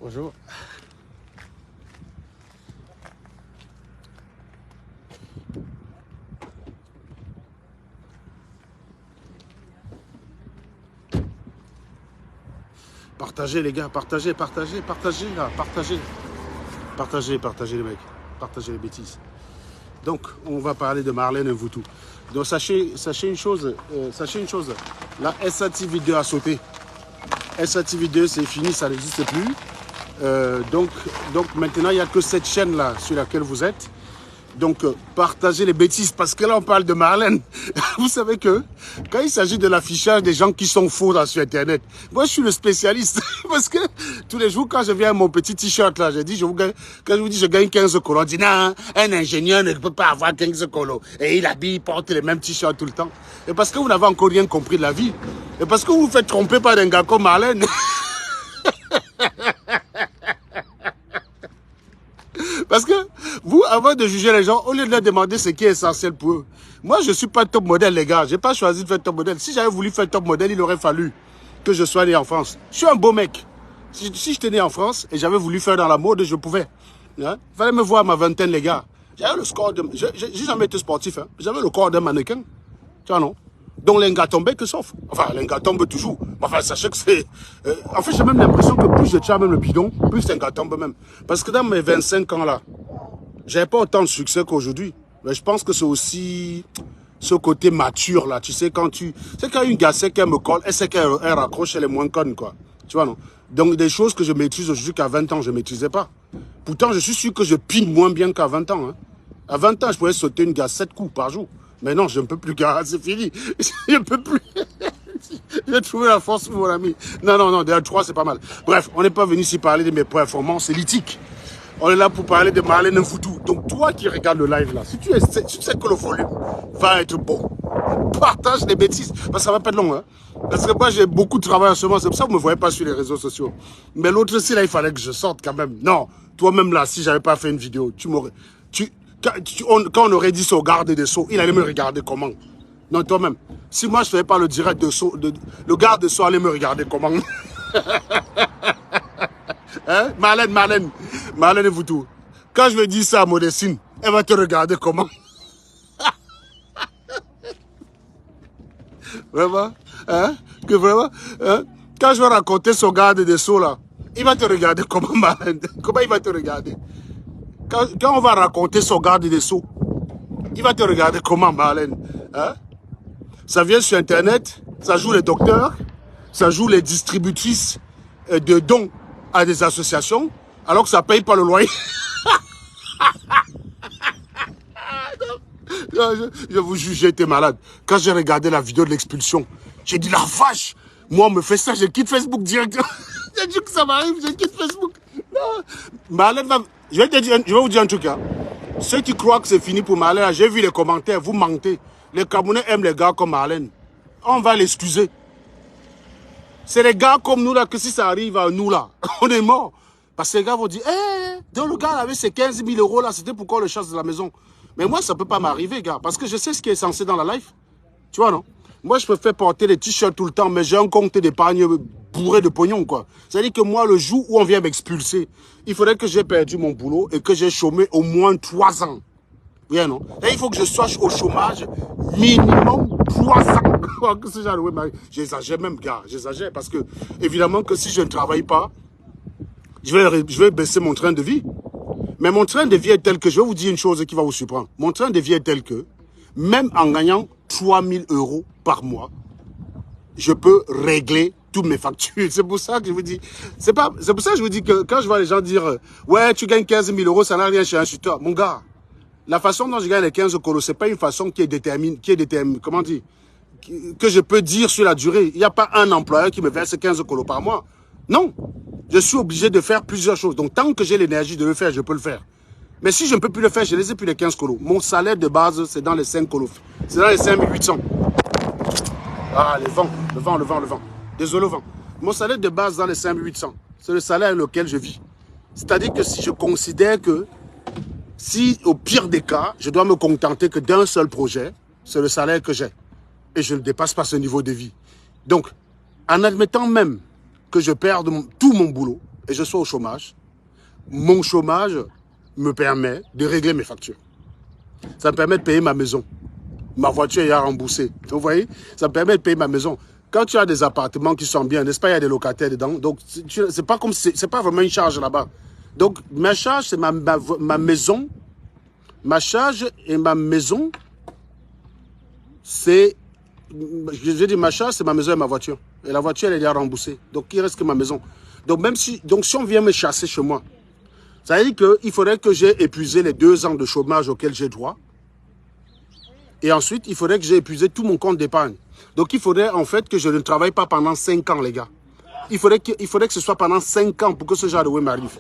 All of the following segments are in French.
Bonjour. Partagez les gars, partagez là, partagez. Partagez les mecs, partagez les bêtises. Donc, on va parler de Marlène Mvutu. Donc, sachez une chose, la SATV2 a sauté. SATV2, c'est fini, ça n'existe plus. Donc maintenant, il n'y a que cette chaîne-là sur laquelle vous êtes. Donc, partagez les bêtises, parce que là, on parle de Marlène. Vous savez que, quand il s'agit de l'affichage des gens qui sont faux là, sur Internet, moi, je suis le spécialiste. Parce que, tous les jours, quand je viens à mon petit t-shirt là, quand je vous dis, je gagne 15 colos, on dit, non, un ingénieur ne peut pas avoir 15 colos. Et il porte les mêmes t-shirts tout le temps. Et parce que vous n'avez encore rien compris de la vie. Et parce que vous vous faites tromper par un gars comme Marlène. Parce que vous, avant de juger les gens, au lieu de leur demander ce qui est essentiel pour eux. Moi, je ne suis pas top modèle, les gars. Je n'ai pas choisi de faire top modèle. Si j'avais voulu faire top modèle, il aurait fallu que je sois né en France. Je suis un beau mec. Si j'étais né en France et j'avais voulu faire dans la mode, je pouvais. Hein? Il fallait me voir à ma vingtaine, les gars. J'avais le score de... J'ai jamais été sportif. Hein? J'avais le corps d'un mannequin. Tu vois, non? Donc, l'ingatombe que sauf. Enfin, l'ingatombe toujours. Enfin, sachez que c'est... en fait, j'ai même l'impression que plus je tiens même le bidon, plus c'est l'ingatombe même. Parce que dans mes 25 ans là, j'avais pas autant de succès qu'aujourd'hui. Mais je pense que c'est aussi ce côté mature là. Tu sais, quand une gassette qui me colle, elle sait qu'elle raccroche, elle est moins conne, quoi. Tu vois, non? Donc, des choses que je maîtrise aujourd'hui qu'à 20 ans, je ne maîtrisais pas. Pourtant, je suis sûr que je pine moins bien qu'à 20 ans. Hein. À 20 ans, je pouvais sauter une gasse 7 coups par jour. Mais non, je ne peux plus, gars, c'est fini. Je ne peux plus. J'ai trouvé la force, mon ami. Non, déjà 3, c'est pas mal. Bref, on n'est pas venu ici parler de mes performances éthiques. On est là pour parler de Marlène Mvutu. Donc, toi qui regardes le live là, si tu sais que le volume va être bon, partage les bêtises. Parce que ça va pas être long, hein. Parce que moi, j'ai beaucoup de travail en ce moment. C'est pour ça que vous ne me voyez pas sur les réseaux sociaux. Mais l'autre aussi, là, il fallait que je sorte quand même. Non, toi-même là, si j'avais pas fait une vidéo, tu m'aurais... Quand on aurait dit sauvegarde des Sceaux, il allait me regarder comment? Non, toi-même. Si moi, je ne faisais pas le direct de Sceaux, le garde de Sceaux allait me regarder comment? Hein? Marlène Mvutu. Quand je vais dire ça à Modestine, elle va te regarder comment? Vraiment? Hein? Que vraiment? Hein? Quand je vais raconter son garde des Sceaux, là, il va te regarder comment, Marlène? Comment il va te regarder? Quand on va raconter son garde des Sceaux, il va te regarder comment, Marlène? Hein? Ça vient sur Internet, ça joue les docteurs, ça joue les distributrices de dons à des associations, alors que ça ne paye pas le loyer. Je vous jure, j'ai été malade. Quand j'ai regardé la vidéo de l'expulsion, j'ai dit, la vache, moi, on me fait ça, je quitte Facebook directement. J'ai dit que ça m'arrive, je quitte Facebook. Non. Marlène va... Je vais vous dire un truc. Hein. Ceux qui croient que c'est fini pour Marlène, j'ai vu les commentaires, vous mentez. Les Camerounais aiment les gars comme Marlène. On va l'excuser. C'est les gars comme nous là, que si ça arrive à nous là, on est mort. Parce que les gars vont dire, donc le gars avait ses 15 000 euros là, c'était pourquoi le chasse de la maison. Mais moi, ça ne peut pas m'arriver, gars, parce que je sais ce qui est censé dans la life. Tu vois, non? Moi, je préfère porter des t-shirts tout le temps, mais j'ai un compte d'épargne bourré de pognon, quoi. C'est-à-dire que moi, le jour où on vient m'expulser, il faudrait que j'ai perdu mon boulot et que j'ai chômé au moins 3 ans. Oui, non? Et il faut que je sois au chômage minimum 3 ans. J'exagère même, gars, j'exagère, parce que, évidemment, que si je ne travaille pas, je vais baisser mon train de vie. Mais mon train de vie est tel que, je vais vous dire une chose qui va vous surprendre. Mon train de vie est tel que, même en gagnant 3 000 € par mois, je peux régler toutes mes factures. C'est pour ça que je vous dis, c'est pour ça que je vous dis que quand je vois les gens dire, ouais, tu gagnes 15 000 €, ça n'a rien chez un chuteur. Mon gars, la façon dont je gagne les 15 colos, c'est pas une façon qui est déterminée, comment dire, que je peux dire sur la durée. Il n'y a pas un employeur qui me verse 15 colos par mois. Non. Je suis obligé de faire plusieurs choses. Donc, tant que j'ai l'énergie de le faire, je peux le faire. Mais si je ne peux plus le faire, je les ai plus les 15 colos. Mon salaire de base, c'est dans les 5 colos. C'est dans les 5 800. Ah, le vent. Désolé, le vent. Mon salaire de base dans les 5 800. C'est le salaire avec lequel je vis. C'est-à-dire que si je considère que, si au pire des cas, je dois me contenter que d'un seul projet, c'est le salaire que j'ai. Et je ne dépasse pas ce niveau de vie. Donc, en admettant même que je perde tout mon boulot, et je sois au chômage, mon chômage me permet de régler mes factures. Ça me permet de payer ma maison. Ma voiture est remboursée. Vous voyez? Ça me permet de payer ma maison. Quand tu as des appartements qui sont bien, n'est-ce pas, il y a des locataires dedans. Donc, c'est pas comme c'est pas vraiment une charge là-bas. Donc, ma charge, c'est ma maison. Ma charge et ma maison, c'est... Je dis ma charge, c'est ma maison et ma voiture. Et la voiture, elle est déjà remboursée. Donc, il reste que ma maison. Donc, si on vient me chasser chez moi, ça veut dire qu'il faudrait que j'ai épuisé les 2 ans de chômage auxquels j'ai droit. Et ensuite, il faudrait que j'ai épuisé tout mon compte d'épargne. Donc, il faudrait en fait que je ne travaille pas pendant 5 ans, les gars. Il faudrait que ce soit pendant 5 ans pour que ce genre de m'arrive.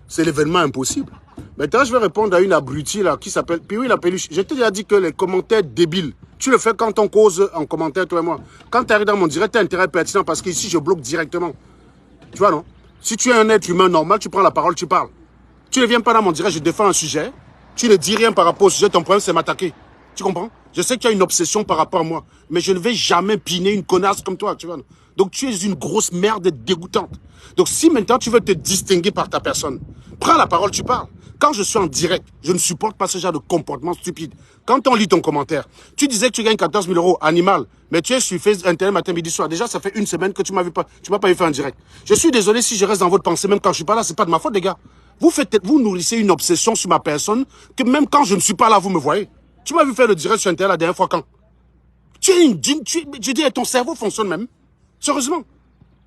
C'est l'événement impossible. Maintenant, je vais répondre à une abrutie là qui s'appelle Piwi la Peluche. Je t'ai déjà dit que les commentaires débiles, tu le fais quand on cause en commentaire, toi et moi. Quand tu arrives dans mon direct, tu as intérêt pertinent parce qu'ici, je bloque directement. Tu vois, non? Si tu es un être humain normal, tu prends la parole, tu parles. Tu ne viens pas dans mon direct, je défends un sujet. Tu ne dis rien par rapport au sujet, ton problème, c'est m'attaquer. Tu comprends? Je sais que tu as une obsession par rapport à moi, mais je ne vais jamais piner une connasse comme toi, tu vois. Donc tu es une grosse merde dégoûtante. Donc si maintenant tu veux te distinguer par ta personne, prends la parole, tu parles. Quand je suis en direct, je ne supporte pas ce genre de comportement stupide. Quand on lit ton commentaire, tu disais que tu gagnes 14 000 euros, animal, mais tu es sur Facebook, Internet, matin, midi, soir. Déjà, ça fait 1 semaine que tu m'as pas vu faire un direct. Je suis désolé si je reste dans votre pensée, même quand je suis pas là, c'est pas de ma faute, les gars. Vous nourrissez une obsession sur ma personne, que même quand je ne suis pas là, vous me voyez. Tu m'as vu faire le direct sur Internet la dernière fois quand? Tu es une digne, je dis, ton cerveau fonctionne même. Sérieusement.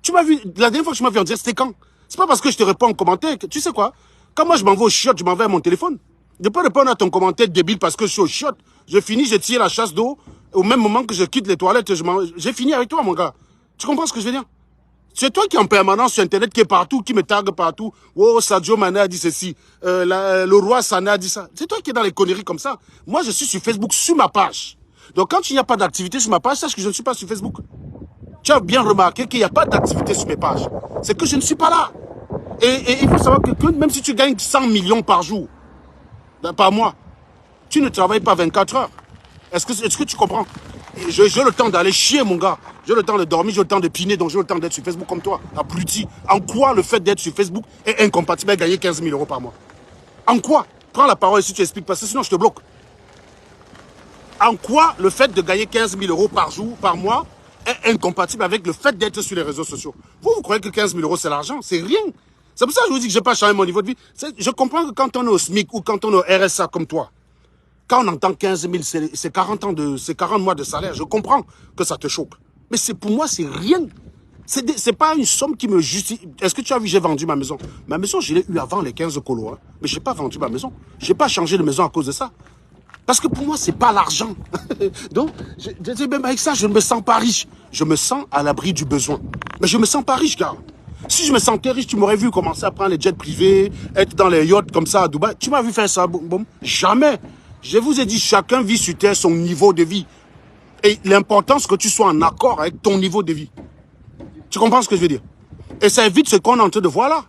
Tu m'as vu, la dernière fois que tu m'as vu en direct, c'était quand? C'est pas parce que je te réponds en commentaire, tu sais quoi? Quand moi je m'en vais au chiottes, je m'en vais à mon téléphone. Je peux pas répondre à ton commentaire débile parce que je suis au chiottes. Je finis, je tire la chasse d'eau. Au même moment que je quitte les toilettes, j'ai fini avec toi, mon gars. Tu comprends ce que je veux dire? C'est toi qui es en permanence sur Internet, qui est partout, qui me tague partout. Oh, Sadio Mané a dit ceci. Le roi Sané a dit ça. C'est toi qui es dans les conneries comme ça. Moi, je suis sur Facebook, sur ma page. Donc, quand il n'y a pas d'activité sur ma page, sache que je ne suis pas sur Facebook. Tu as bien remarqué qu'il n'y a pas d'activité sur mes pages. C'est que je ne suis pas là. Et il faut savoir que même si tu gagnes 100 millions par jour, par mois, tu ne travailles pas 24 heures. Est-ce que tu comprends? J'ai le temps d'aller chier, mon gars. J'ai le temps de dormir, j'ai le temps de piner, donc j'ai le temps d'être sur Facebook comme toi. Abruti. En quoi le fait d'être sur Facebook est incompatible avec gagner 15 000 euros par mois? En quoi? Prends la parole si tu expliques, parce que sinon je te bloque. En quoi le fait de gagner 15 000 euros par jour, par mois, est incompatible avec le fait d'être sur les réseaux sociaux? Vous croyez que 15 000 euros c'est l'argent? C'est rien. C'est pour ça que je vous dis que je n'ai pas changé mon niveau de vie. Je comprends que quand on est au SMIC ou quand on est au RSA comme toi, quand on entend 15 000, c'est 40 mois de salaire. Je comprends que ça te choque. Mais pour moi, c'est rien. C'est pas une somme qui me justifie. Est-ce que tu as vu, j'ai vendu ma maison? Ma maison, je l'ai eu avant les 15 colos. Hein. Mais je n'ai pas vendu ma maison. Je n'ai pas changé de maison à cause de ça. Parce que pour moi, c'est pas l'argent. Donc, même avec ça, je ne me sens pas riche. Je me sens à l'abri du besoin. Mais je ne me sens pas riche, gars. Si je me sentais riche, tu m'aurais vu commencer à prendre les jets privés, être dans les yachts comme ça à Dubaï. Tu m'as vu faire ça, boum, boum. Jamais. Je vous ai dit, chacun vit sur terre son niveau de vie. Et l'important, c'est que tu sois en accord avec ton niveau de vie. Tu comprends ce que je veux dire? Et ça évite ce qu'on est en train de voir là.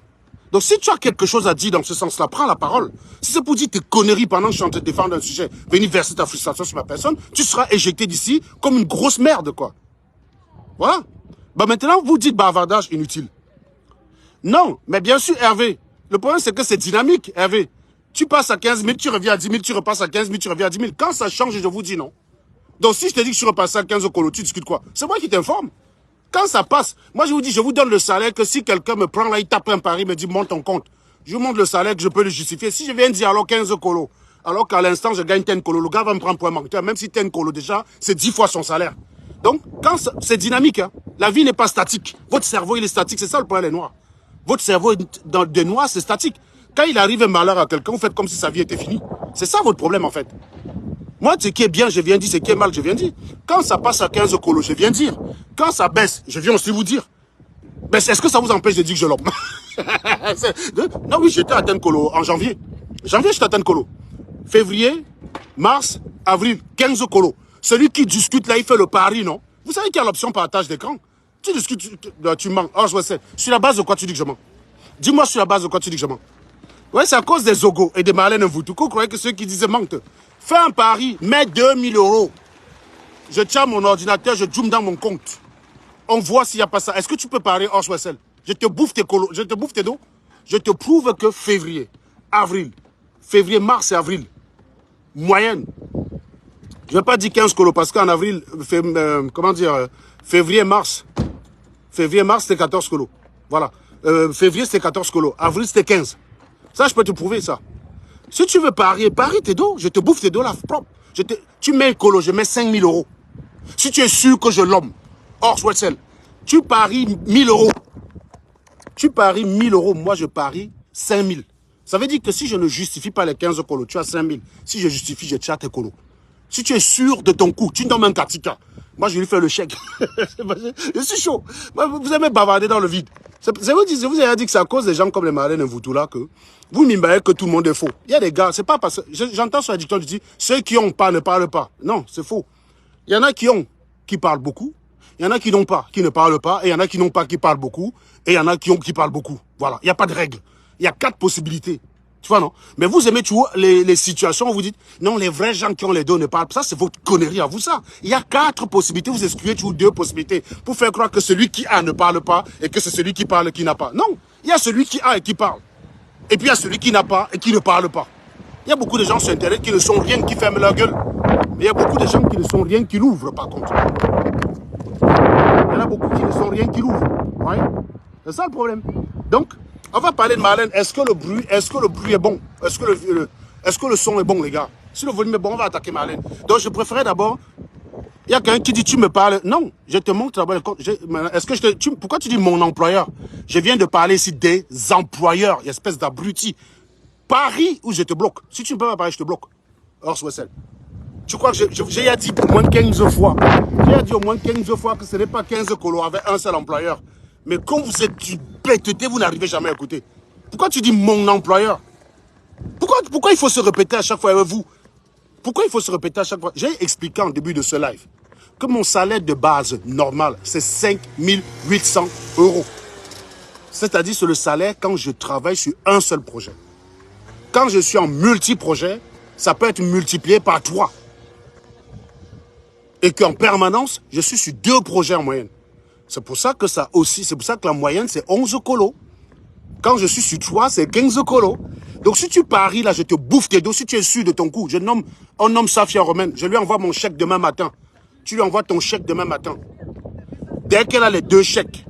Donc, si tu as quelque chose à dire dans ce sens-là, prends la parole. Si c'est pour dire tes conneries pendant que je suis en train de défendre un sujet, venir verser ta frustration sur ma personne, tu seras éjecté d'ici comme une grosse merde, quoi. Voilà. Bah maintenant, vous dites bavardage inutile. Non, mais bien sûr, Hervé. Le problème, c'est que c'est dynamique, Hervé. Tu passes à 15 000, tu reviens à 10 000, tu repasses à 15 000, tu reviens à 10 000. Quand ça change, je vous dis non. Donc, si je te dis que je suis repassé à 15 colos, tu discutes quoi? C'est moi qui t'informe. Quand ça passe, moi je vous dis, je vous donne le salaire que si quelqu'un me prend là, il tape un pari, me dit monte ton compte. Je vous montre le salaire que je peux le justifier. Si je viens dire alors 15 colos, alors qu'à l'instant je gagne 10 colos, le gars va me prendre pour un menteur, même si 10 colos déjà, c'est 10 fois son salaire. Donc, quand c'est dynamique, hein, la vie n'est pas statique. Votre cerveau, il est statique, c'est ça le problème des noirs. Votre cerveau des noirs, c'est statique. Quand il arrive un malheur à quelqu'un, vous faites comme si sa vie était finie. C'est ça votre problème en fait. Moi, ce qui est bien, je viens dire. Ce qui est mal, je viens dire. Quand ça passe à 15 colos, je viens dire. Quand ça baisse, je viens aussi vous dire. Mais est-ce que ça vous empêche de dire que je l'homme? Non, oui, j'étais à 10 colos en janvier. Janvier, j'étais à 10 colos. Février, mars, avril, 15 colos. Celui qui discute là, il fait le pari, non? Vous savez qu'il y a l'option partage d'écran. Tu discutes, tu mens. Oh, je vois ça. Sur la base de quoi tu dis que je mens? Dis-moi sur la base de quoi tu dis que je mens. Ouais, c'est à cause des Zogo et des Marlène Mvoutou. Vous croyez que ceux qui disaient mentent? Fais un pari, mets 2000 euros. Je tiens mon ordinateur, je zoome dans mon compte. On voit s'il n'y a pas ça. Est-ce que tu peux parier hors Wessel? Je te bouffe tes colos, je te bouffe tes dos. Je te prouve que février, avril, février, mars et avril, moyenne. Je ne vais pas dire 15 colos parce qu'en avril, comment dire, février, mars, c'était 14 colos. Voilà. Février, c'était 14 colos. Avril, c'était 15. Ça, je peux te prouver ça. Si tu veux parier, parie tes dos. Je te bouffe tes dos là, propre. Tu mets un colo, je mets 5 000 euros. Si tu es sûr que je l'homme, hors Swetzel, tu paries 1 000 euros. Tu paries 1 000 euros, moi je parie 5 000. Ça veut dire que si je ne justifie pas les 15 colos, tu as 5 000. Si je justifie, je tire tes colos. Si tu es sûr de ton coup, tu me donnes un katika. Moi, je lui fais le chèque. Je suis chaud. Vous aimez bavarder dans le vide. Je vous ai dit que c'est à cause des gens comme les Marlène et vous là que vous m'imballez que tout le monde est faux. Il y a des gars, c'est pas parce que... J'entends sur la dicton, je dis, ceux qui ont pas ne parlent pas. Non, c'est faux. Il y en a qui ont, qui parlent beaucoup. Il y en a qui n'ont pas, qui ne parlent pas. Et il y en a qui n'ont pas, qui parlent beaucoup. Et il y en a qui ont, qui parlent beaucoup. Voilà. Il n'y a pas de règle. Il y a 4 possibilités. Tu vois, non? Mais vous aimez toujours les situations où vous dites, non, les vrais gens qui ont les deux ne parlent pas. Ça, c'est votre connerie à vous, ça. Il y a 4 possibilités. Vous excluez toujours 2 possibilités pour faire croire que celui qui a ne parle pas et que c'est celui qui parle qui n'a pas. Non. Il y a celui qui a et qui parle. Et puis il y a celui qui n'a pas et qui ne parle pas. Il y a beaucoup de gens sur Internet qui ne sont rien, qui ferment leur gueule. Mais il y a beaucoup de gens qui ne sont rien, qui l'ouvrent, par contre. Il y en a beaucoup qui ne sont rien, qui l'ouvrent. Ouais. C'est ça le problème. Donc, on va parler de Marlène. Est-ce que le bruit est bon? Est-ce que le son est bon, les gars? Si le volume est bon, on va attaquer Marlène. Donc, je préférais d'abord... Il y a quelqu'un qui dit, tu me parles... Non, je te montre d'abord... Pourquoi tu dis mon employeur? Je viens de parler ici des employeurs, espèce d'abruti. Paris où je te bloque. Si tu ne peux pas parler, je te bloque. Hors Swetzel. Tu crois que j'ai dit au moins 15 fois. J'ai dit au moins 15 fois que ce n'est pas 15 colos avec un seul employeur. Mais quand vous êtes du bêteté, vous n'arrivez jamais à écouter. Pourquoi tu dis mon employeur? Pourquoi il faut se répéter à chaque fois avec vous? Pourquoi il faut se répéter à chaque fois? J'ai expliqué en début de ce live que mon salaire de base normal, c'est 5 800 euros. C'est-à-dire c'est le salaire quand je travaille sur un seul projet. Quand je suis en multi-projet, ça peut être multiplié par 3. Et qu'en permanence, je suis sur 2 projets en moyenne. C'est pour ça que la moyenne, c'est 11 colos. Quand je suis sur 3, c'est 15 colos. Donc si tu paries là, je te bouffe tes dos. Si tu es sûr de ton coup, on nomme Safia Romaine. Je lui envoie mon chèque demain matin. Tu lui envoies ton chèque demain matin. Dès qu'elle a les 2 chèques,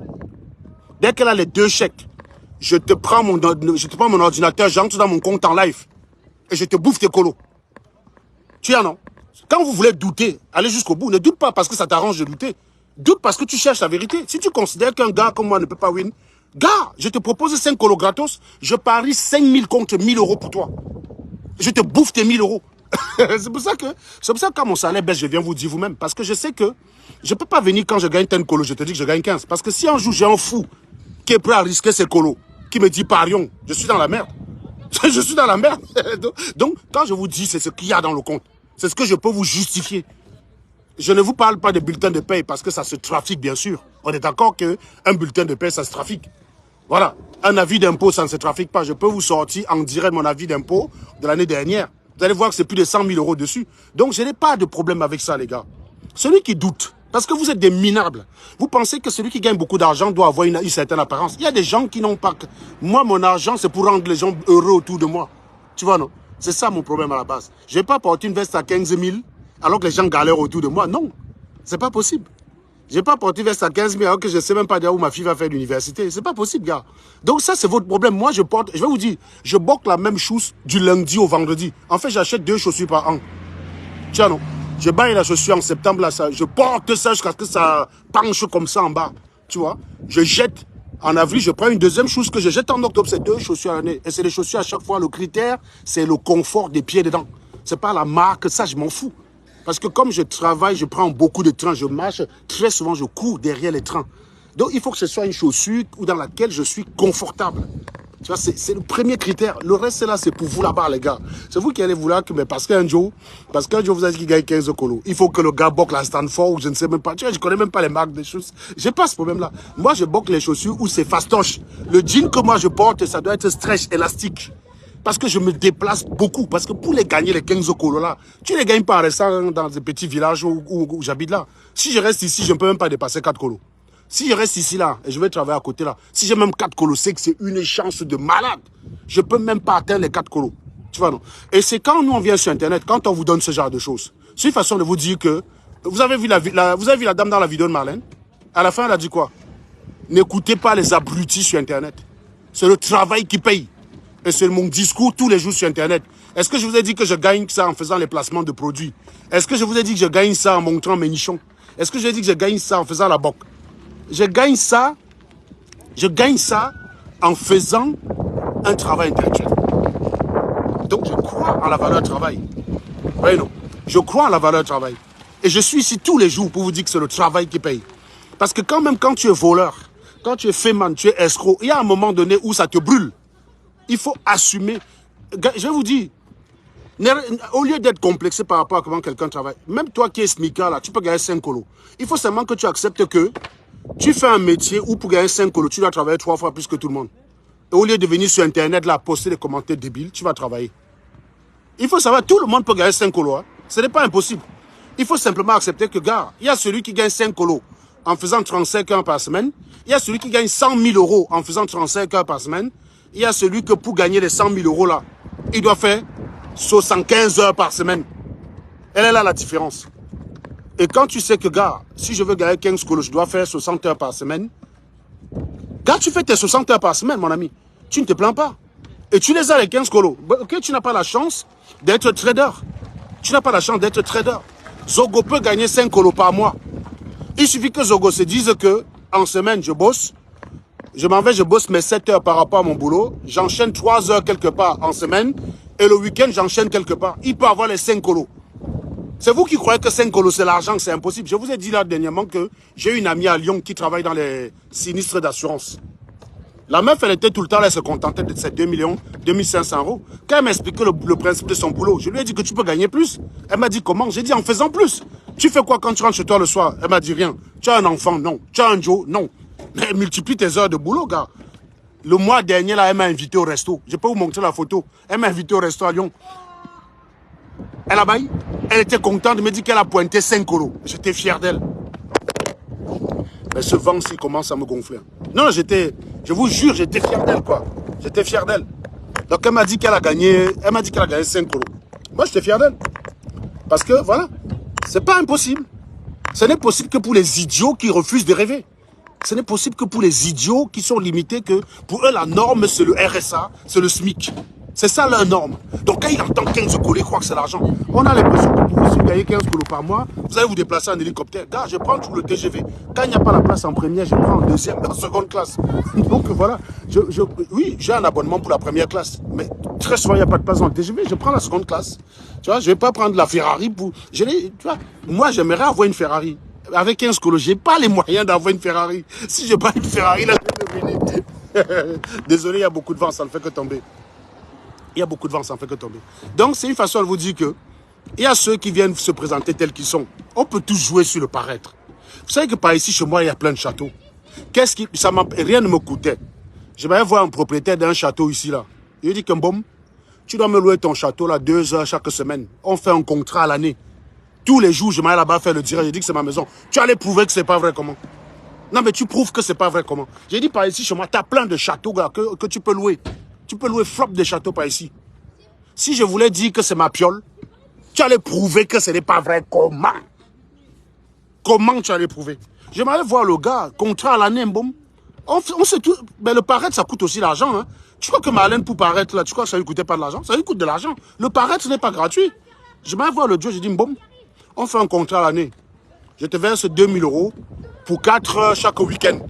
je te prends mon ordinateur, j'entre dans mon compte en live. Et je te bouffe tes colos. Tu en as, non? Quand vous voulez douter, allez jusqu'au bout. Ne doute pas parce que ça t'arrange de douter. Doute parce que tu cherches la vérité. Si tu considères qu'un gars comme moi ne peut pas win, gars, je te propose 5 colos gratos, je parie 5 000 contre 1 000 euros pour toi. Je te bouffe tes 1 000 euros. C'est pour ça que quand mon salaire baisse, je viens vous dire vous-même. Parce que je sais que je ne peux pas venir quand je gagne 10 colos, je te dis que je gagne 15. Parce que si un jour j'ai un fou qui est prêt à risquer ses colos, qui me dit parions, je suis dans la merde. Je suis dans la merde. Donc, quand je vous dis c'est ce qu'il y a dans le compte, c'est ce que je peux vous justifier. Je ne vous parle pas de bulletin de paie parce que ça se trafique, bien sûr. On est d'accord qu'un bulletin de paie, ça se trafique. Voilà. Un avis d'impôt, ça ne se trafique pas. Je peux vous sortir en direct mon avis d'impôt de l'année dernière. Vous allez voir que c'est plus de 100 000 euros dessus. Donc, je n'ai pas de problème avec ça, les gars. Celui qui doute, parce que vous êtes des minables, vous pensez que celui qui gagne beaucoup d'argent doit avoir une certaine apparence. Il y a des gens qui n'ont pas... Moi, mon argent, c'est pour rendre les gens heureux autour de moi. Tu vois, non? C'est ça mon problème à la base. Je ne vais pas porter une veste à 15 000 alors que les gens galèrent autour de moi. Non, c'est pas possible. Je ne vais pas porter une veste à 15 000 alors que je ne sais même pas où ma fille va faire l'université. C'est pas possible, gars. Donc ça, c'est votre problème. Moi, je vais vous dire, je boque la même chose du lundi au vendredi. En fait, j'achète 2 chaussures par an. Tiens, non. Je baille la chaussure en septembre, là, je porte ça jusqu'à ce que ça penche comme ça en bas. Tu vois, je jette. En avril, je prends une deuxième chose que je jette en octobre. C'est 2 chaussures à l'année. Et c'est les chaussures à chaque fois. Le critère, c'est le confort des pieds dedans. C'est pas la marque. Ça, je m'en fous. Parce que comme je travaille, je prends beaucoup de trains. Je marche. Très souvent, je cours derrière les trains. Donc, il faut que ce soit une chaussure dans laquelle je suis confortable. Tu vois, c'est le premier critère. Le reste, c'est là, c'est pour vous là-bas, les gars. C'est vous qui allez vouloir que, mais parce qu'un jour, vous avez dit qu'il gagne 15 colos. Il faut que le gars boque la Stanford ou je ne sais même pas. Tu vois, je connais même pas les marques des choses. J'ai pas ce problème-là. Moi, je boque les chaussures où c'est fastoche. Le jean que moi je porte, ça doit être stretch, élastique. Parce que je me déplace beaucoup. Parce que pour les gagner, les 15 colos là, tu les gagnes pas en restant dans des petits villages où j'habite là. Si je reste ici, je ne peux même pas dépasser 4 colos. Si je reste ici, là, et je vais travailler à côté, là, si j'ai même 4 colos, c'est que c'est une chance de malade. Je peux même pas atteindre les 4 colos. Tu vois, non? Et c'est quand nous, on vient sur Internet, quand on vous donne ce genre de choses. C'est une façon de vous dire que, vous avez vu la dame dans la vidéo de Marlène? À la fin, elle a dit quoi? N'écoutez pas les abrutis sur Internet. C'est le travail qui paye. Et c'est mon discours tous les jours sur Internet. Est-ce que je vous ai dit que je gagne ça en faisant les placements de produits? Est-ce que je vous ai dit que je gagne ça en montrant mes nichons? Est-ce que je vous ai dit que je gagne ça en faisant la boque? Je gagne ça en faisant un travail intellectuel. Donc je crois en la valeur travail. Oui, non. Je crois en la valeur travail. Et je suis ici tous les jours pour vous dire que c'est le travail qui paye. Parce que quand même, quand tu es voleur, quand tu es féman, tu es escroc, il y a un moment donné où ça te brûle. Il faut assumer. Je vais vous dire, au lieu d'être complexé par rapport à comment quelqu'un travaille, même toi qui es smica, là, tu peux gagner 5 colos. Il faut seulement que tu acceptes que tu fais un métier où pour gagner 5 colos, tu dois travailler 3 fois plus que tout le monde. Et au lieu de venir sur Internet, là, poster des commentaires débiles, tu vas travailler. Il faut savoir, tout le monde peut gagner 5 colos. Hein. Ce n'est pas impossible. Il faut simplement accepter que, gars, il y a celui qui gagne 5 colos en faisant 35 heures par semaine. Il y a celui qui gagne 100 000 euros en faisant 35 heures par semaine. Il y a celui que pour gagner les 100 000 euros là, il doit faire 75 heures par semaine. Elle est là la différence. Et quand tu sais que, gars, si je veux gagner 15 colos, je dois faire 60 heures par semaine. Gars, tu fais tes 60 heures par semaine, mon ami. Tu ne te plains pas. Et tu les as les 15 colos. Ok, tu n'as pas la chance d'être trader. Tu n'as pas la chance d'être trader. Zogo peut gagner 5 colos par mois. Il suffit que Zogo se dise que en semaine, je bosse. Je m'en vais, je bosse mes 7 heures par rapport à mon boulot. J'enchaîne 3 heures quelque part en semaine. Et le week-end, j'enchaîne quelque part. Il peut avoir les 5 colos. C'est vous qui croyez que 5 colos, c'est l'argent, c'est impossible. Je vous ai dit là dernièrement que j'ai une amie à Lyon qui travaille dans les sinistres d'assurance. La meuf, elle était tout le temps là, elle se contentait de ses 2 millions, 2500 euros. Quand elle m'a expliqué le principe de son boulot, je lui ai dit que tu peux gagner plus. Elle m'a dit comment? J'ai dit en faisant plus. Tu fais quoi quand tu rentres chez toi le soir? Elle m'a dit rien. Tu as un enfant? Non. Tu as un Joe? Non. Mais multiplie tes heures de boulot, gars. Le mois dernier, là, elle m'a invité au resto. Je peux vous montrer la photo. Elle m'a invité au resto à Lyon. Elle a baillé. Elle était contente de me dire qu'elle a pointé 5 euros. J'étais fier d'elle. Mais ce vent-ci commence à me gonfler. Non, je vous jure, j'étais fier d'elle, quoi. J'étais fier d'elle. Donc, elle m'a dit qu'elle a gagné 5 euros. Moi, j'étais fier d'elle. Parce que, voilà, c'est pas impossible. Ce n'est possible que pour les idiots qui refusent de rêver. Ce n'est possible que pour les idiots qui sont limités, que pour eux, la norme, c'est le RSA, c'est le SMIC. C'est ça leur norme. Donc quand il entend 15 colos, il croit que c'est l'argent. On a l'impression que pour vous, si vous gagnez 15 colos par mois, vous allez vous déplacer en hélicoptère. Gars, je prends tout le TGV. Quand il n'y a pas la place en première, je prends en deuxième, en seconde classe. Donc voilà, oui, j'ai un abonnement pour la première classe. Mais très souvent, il n'y a pas de place en TGV, je prends la seconde classe. Tu vois, je ne vais pas prendre la Ferrari pour... Tu vois, moi, j'aimerais avoir une Ferrari. Avec 15 colos, je n'ai pas les moyens d'avoir une Ferrari. Si je prends une Ferrari, là, je vais devenir... Désolé, il y a beaucoup de vent, ça ne fait que tomber. Il y a beaucoup de vent, ça ne fait que tomber. Donc, c'est une façon de vous dire que il y a ceux qui viennent se présenter tels qu'ils sont. On peut tous jouer sur le paraître. Vous savez que par ici, chez moi, il y a plein de châteaux. Rien ne me coûtait. Je vais voir un propriétaire d'un château ici, là. Il dit que bon, tu dois me louer ton château, là, 2 heures chaque semaine. On fait un contrat à l'année. Tous les jours, je m'allais là-bas faire le direct. J'ai dit que c'est ma maison. Tu allais prouver que c'est pas vrai comment? Non, mais tu prouves que c'est pas vrai comment? J'ai dit par ici, chez moi, tu as plein de châteaux, gars, que tu peux louer. Tu peux louer flop de châteaux par ici. Si je voulais dire que c'est ma piole, tu allais prouver que ce n'est pas vrai. Comment? Comment tu allais prouver? Je m'allais voir le gars, contrat à l'année, boum. On sait tout. Mais le paraître, ça coûte aussi l'argent. Hein. Tu crois que Marlène, pour paraître, là, tu crois que ça lui coûtait pas de l'argent? Ça lui coûte de l'argent. Le paraître, ce n'est pas gratuit. Je m'allais voir le Dieu, j'ai dit, boum, on fait un contrat à l'année. Je te verse 2000 euros pour 4 heures chaque week-end.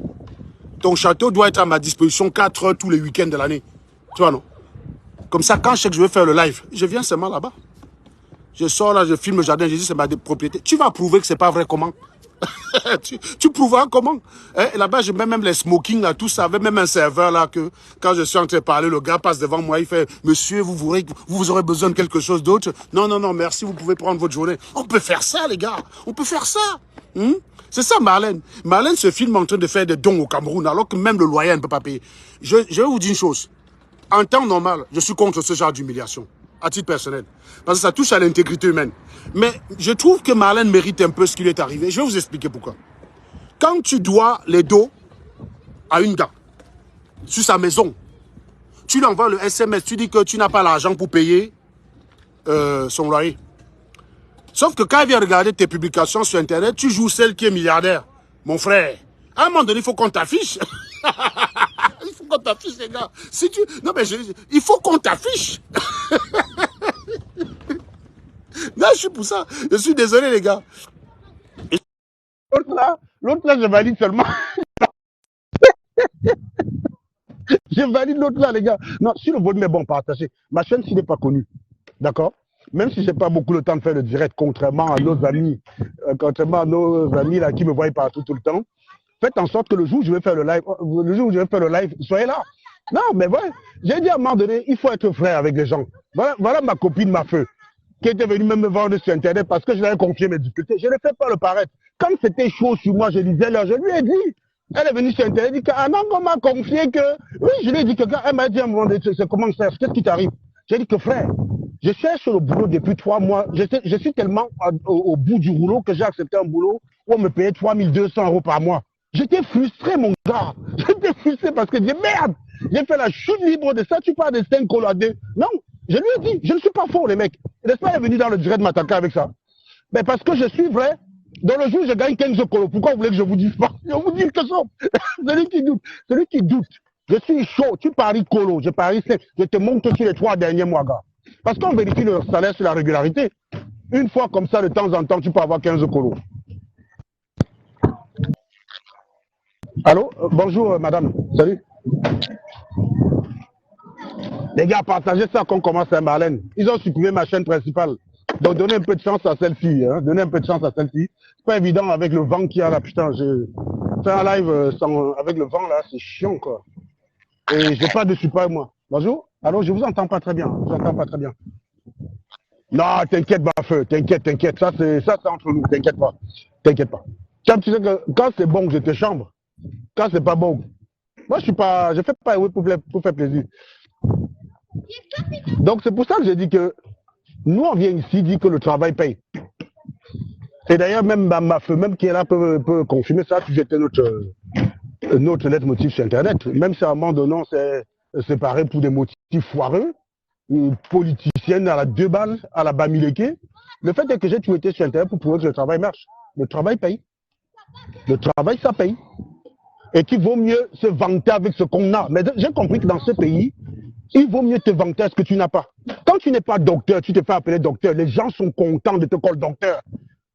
Ton château doit être à ma disposition 4 heures tous les week-ends de l'année. Tu vois, non? Comme ça, quand je sais que je vais faire le live, je viens seulement là-bas. Je sors là, je filme le jardin, je dis c'est ma propriété. Tu vas prouver que c'est pas vrai comment? tu prouveras comment? Hein? Là-bas, je mets même les smokings, là, tout ça. Avec même un serveur là que, quand je suis en train de parler, le gars passe devant moi, il fait, monsieur, vous aurez besoin de quelque chose d'autre? Non, non, non, merci, vous pouvez prendre votre journée. On peut faire ça, les gars. On peut faire ça. C'est ça, Marlène. Marlène se filme en train de faire des dons au Cameroun, alors que même le loyer ne peut pas payer. Je vais vous dire une chose. En temps normal, je suis contre ce genre d'humiliation, à titre personnel. Parce que ça touche à l'intégrité humaine. Mais je trouve que Marlène mérite un peu ce qui lui est arrivé. Je vais vous expliquer pourquoi. Quand tu dois les dos à une dame sur sa maison, tu lui envoies le SMS, tu dis que tu n'as pas l'argent pour payer son loyer. Sauf que quand elle vient regarder tes publications sur Internet, tu joues celle qui est milliardaire. Mon frère, à un moment donné, il faut qu'on t'affiche. Il faut qu'on t'affiche, les gars. Si tu... Non, mais il faut qu'on t'affiche. Non, je suis pour ça. Je suis désolé, les gars. L'autre là, je valide seulement. Je valide l'autre là, les gars. Non, si le volume est bon, partagez. Ma chaîne, s'il n'est pas connu, d'accord? Même si je n'ai pas beaucoup le temps de faire le direct, contrairement à nos amis, là, qui me voient partout tout le temps, faites en sorte que le jour où je vais faire le live, soyez là. Non, mais ouais, j'ai dit à un moment donné, il faut être frère avec les gens. Voilà ma copine, ma feu, qui était venue même me vendre sur Internet parce que je lui avais confié mes difficultés. Je ne fais pas le paraître. Quand c'était chaud sur moi, je disais là, je lui ai dit. Elle est venue sur Internet, elle dit qu'Anango m'a confié que... Oui, je lui ai dit que elle m'a dit à un moment donné, c'est comment ça, qu'est-ce qui t'arrive? J'ai dit que frère, je cherche le boulot depuis 3 mois. Je suis tellement au bout du rouleau que j'ai accepté un boulot où on me payait 3200 € par mois. J'étais frustré, mon gars. J'étais frustré parce que je dis merde, j'ai fait la chute libre de ça, tu parles de 5 colladés. Non, je lui ai dit, je ne suis pas fort, les mecs. N'est-ce pas, elle est venue dans le direct m'attaquer avec ça? Mais parce que je suis vrai. Dans le jour, je gagne 15 colos. Pourquoi vous voulez que je vous dise pas? Je vous dis que ça. Celui qui doute. Je suis chaud. Tu paries colo. Je parie 5. Je te montre sur les 3 derniers mois, gars. Parce qu'on vérifie le salaire sur la régularité. Une fois comme ça, de temps en temps, tu peux avoir 15 colos. Allô? Bonjour, madame. Salut. Les gars, partagez ça qu'on commence à Marlène. Ils ont supprimé ma chaîne principale. Donc donnez un peu de chance à celle-ci. Hein. Donnez un peu de chance à celle-ci. C'est pas évident avec le vent qu'il y a là. Putain, je fais un live avec le vent là, c'est chiant quoi. Et j'ai pas de support moi. Bonjour. Allô, je vous entends pas très bien. Je vous entends pas très bien. Non, t'inquiète, ma feu. T'inquiète. Ça c'est entre nous. T'inquiète pas. T'inquiète pas. Tu sais que quand c'est bon, je te chambre. Quand c'est pas bon, moi je fais pas pour faire plaisir. Donc c'est pour ça que j'ai dit que nous, on vient ici dire que le travail paye. Et d'ailleurs, même ma feu, même qui est là, peut confirmer ça. Tu jetais notre lettre motif sur Internet. Même si à un moment donné, on s'est séparé pour des motifs foireux, une politicienne à la 2 balles, à la Bamileke. Le fait est que j'ai tout été sur Internet pour prouver que le travail marche. Le travail paye. Le travail, ça paye. Et qu'il vaut mieux se vanter avec ce qu'on a. Mais j'ai compris que dans ce pays, il vaut mieux te vanter à ce que tu n'as pas. Quand tu n'es pas docteur, tu te fais appeler docteur. Les gens sont contents de te coller docteur.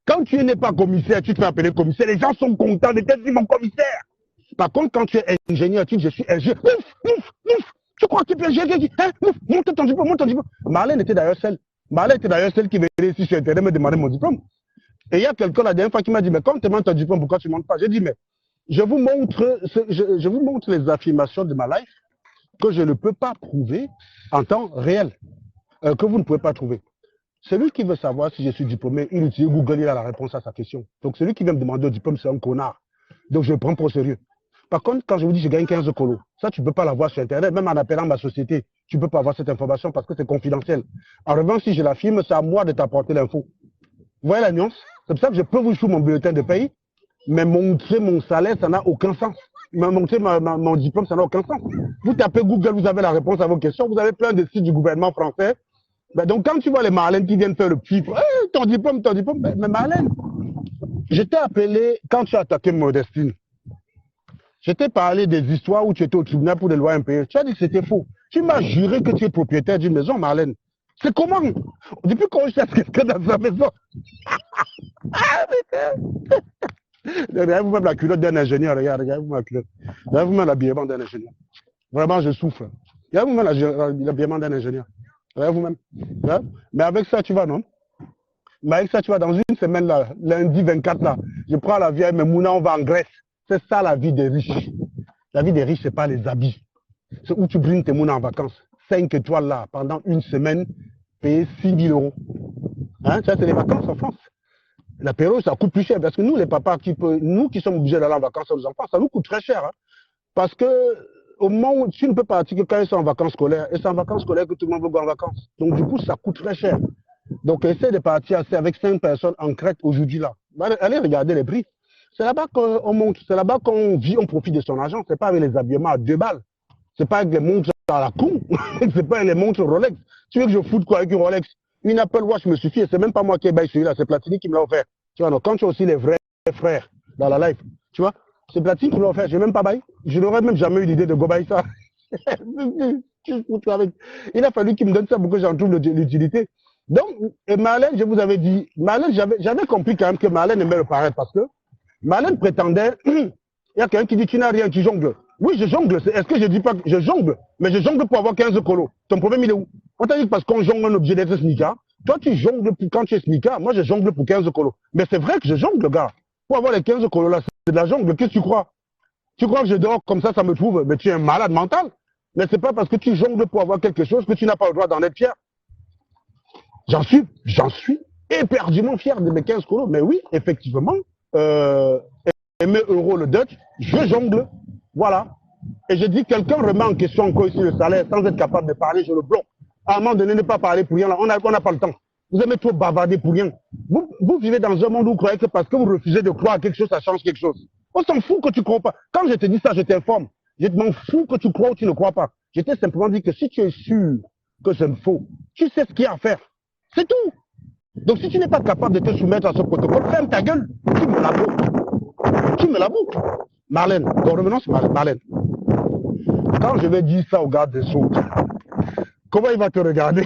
Quand tu n'es pas commissaire, tu te fais appeler commissaire. Les gens sont contents de te dire mon commissaire. Par contre, quand tu es ingénieur, tu dis je suis ingénieur. Ouf. Tu crois que tu peux ingénieur? Hein? Monte ton diplôme. Marlène était d'ailleurs celle qui venait ici sur Internet me demander mon diplôme. Et il y a quelqu'un la dernière fois qui m'a dit mais quand tu demandes ton diplôme, pourquoi tu ne montes pas? J'ai dit mais je vous montre les affirmations de ma life que je ne peux pas prouver en temps réel, que vous ne pouvez pas trouver. Celui qui veut savoir si je suis diplômé, il utilise Google, il a la réponse à sa question. Donc celui qui vient me demander au diplôme, c'est un connard. Donc je le prends pour sérieux. Par contre, quand je vous dis que je gagne 15 colos, ça tu ne peux pas l'avoir sur Internet, même en appelant ma société, tu ne peux pas avoir cette information parce que c'est confidentiel. En revanche, si je l'affirme, c'est à moi de t'apporter l'info. Vous voyez la nuance? C'est pour ça que je peux vous jouer mon bulletin de paye, mais montrer mon salaire, ça n'a aucun sens. Montrer mon diplôme, ça n'a aucun sens. Vous tapez Google, vous avez la réponse à vos questions. Vous avez plein de sites du gouvernement français. Ben donc, quand tu vois les Marlènes qui viennent faire le petit, hey, ton diplôme, mais Marlène, je t'ai appelé quand tu as attaqué Modestine. Je t'ai parlé des histoires où tu étais au tribunal pour des lois impayées. Tu as dit que c'était faux. Tu m'as juré que tu es propriétaire d'une maison, Marlène. C'est comment? Depuis qu'on cherche quelqu'un dans sa maison. Regardez vous-même la culotte d'un ingénieur, regardez vous-même la culotte. Regardez vous-même l'habillement d'un ingénieur. Vraiment, je souffre. Regardez vous-même l'habillement d'un ingénieur. Regardez vous-même. Mais avec ça, tu vas, non? Mais avec ça, tu vas dans une semaine, là, lundi 24, là, je prends la vieille Memouna, on va en Grèce. C'est ça la vie des riches. La vie des riches, c'est pas les habits. C'est où tu brines tes mounas en vacances. 5 étoiles, là, pendant une semaine, payer 6 000 €. Hein? Ça, c'est les vacances en France. L'apéro, ça coûte plus cher parce que nous, les papas, nous qui sommes obligés d'aller en vacances aux enfants, ça nous coûte très cher. Hein? Parce que au moment où tu ne peux partir que quand ils sont en vacances scolaires, et c'est en vacances scolaires que tout le monde veut go en vacances. Donc, du coup, ça coûte très cher. Donc, essaie de partir avec 5 personnes en Crète aujourd'hui là. Allez regarder les prix. C'est là-bas qu'on monte, c'est là-bas qu'on vit, on profite de son argent. C'est pas avec les habillements à 2 balles. C'est pas avec les montres à la con. C'est pas avec les montres Rolex. Tu veux que je foute quoi avec une Rolex? Une Apple Watch me suffit. Et c'est même pas moi qui ai baillé celui-là. C'est Platini qui me l'a offert. Tu vois, donc quand tu as aussi les vrais frères dans la life, tu vois, c'est Platini qui me l'a offert. Je n'ai même pas baillé. Je n'aurais même jamais eu l'idée de go bailler ça. Il a fallu qu'il me donne ça pour que j'en trouve l'utilité. Donc, Marlène, je vous avais dit, Marlène, j'avais compris quand même que Marlène aimait le paraître parce que Marlène prétendait, il y a quelqu'un qui dit tu n'as rien, tu jongles. Oui, je jongle. Est-ce que je dis pas que je jongle? Mais je jongle pour avoir 15 colos. Ton problème, il est où? On t'a dit que parce qu'on jongle un objet d'être sneaker. Toi, tu jongles quand tu es sneaker. Moi, je jongle pour 15 colos. Mais c'est vrai que je jongle, gars. Pour avoir les 15 colos là, c'est de la jongle. Qu'est-ce que tu crois? Tu crois que je dors comme ça me trouve? Mais tu es un malade mental. Mais c'est pas parce que tu jongles pour avoir quelque chose que tu n'as pas le droit d'en être fier. J'en suis éperdument fier de mes 15 colos. Mais oui, effectivement, aimer euro le Dutch, je jongle. Voilà. Et je dis, quelqu'un remet en question encore ici le salaire sans être capable de parler, je le bloque. À un moment donné, ne pas parler pour rien, là, on n'a pas le temps. Vous aimez trop bavarder pour rien. Vous vivez dans un monde où vous croyez que parce que vous refusez de croire à quelque chose, ça change quelque chose. On s'en fout que tu ne crois pas. Quand je te dis ça, je t'informe. Je m'en fous que tu crois ou tu ne crois pas. Je t'ai simplement dit que si tu es sûr que c'est faux, tu sais ce qu'il y a à faire. C'est tout. Donc si tu n'es pas capable de te soumettre à ce protocole, ferme ta gueule. Tu me la boucles. Tu me la boucles. Marlène, donc revenons sur Marlène. Quand je vais dire ça au gars des Sceaux, comment il va te regarder?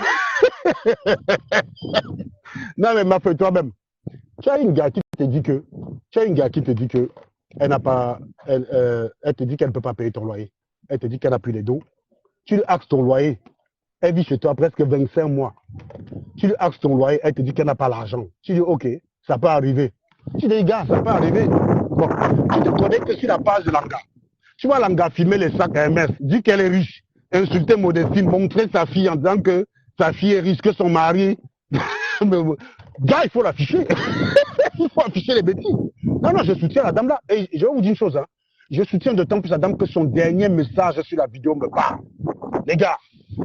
Non mais ma feuille toi-même. Tu as une gars qui te dit que elle n'a pas, elle te dit qu'elle ne peut pas payer ton loyer. Elle te dit qu'elle n'a plus les dos. Tu lui axes ton loyer. Elle vit chez toi presque 25 mois. Tu lui axes ton loyer, elle te dit qu'elle n'a pas l'argent. Tu dis ok, ça peut arriver. Tu dis gars, ça peut arriver. Bon, tu te connais que sur la page de Langa. Tu vois Langa filmer les sacs à MS, dit qu'elle est riche, insulter Modestine, montrer sa fille en disant que sa fille est riche, que son mari. Gars, il faut l'afficher. Il faut afficher les bêtises. Non, je soutiens la dame là. Et je vais vous dire une chose. Hein. Je soutiens d'autant plus la dame que son dernier message sur la vidéo me parle. Les gars,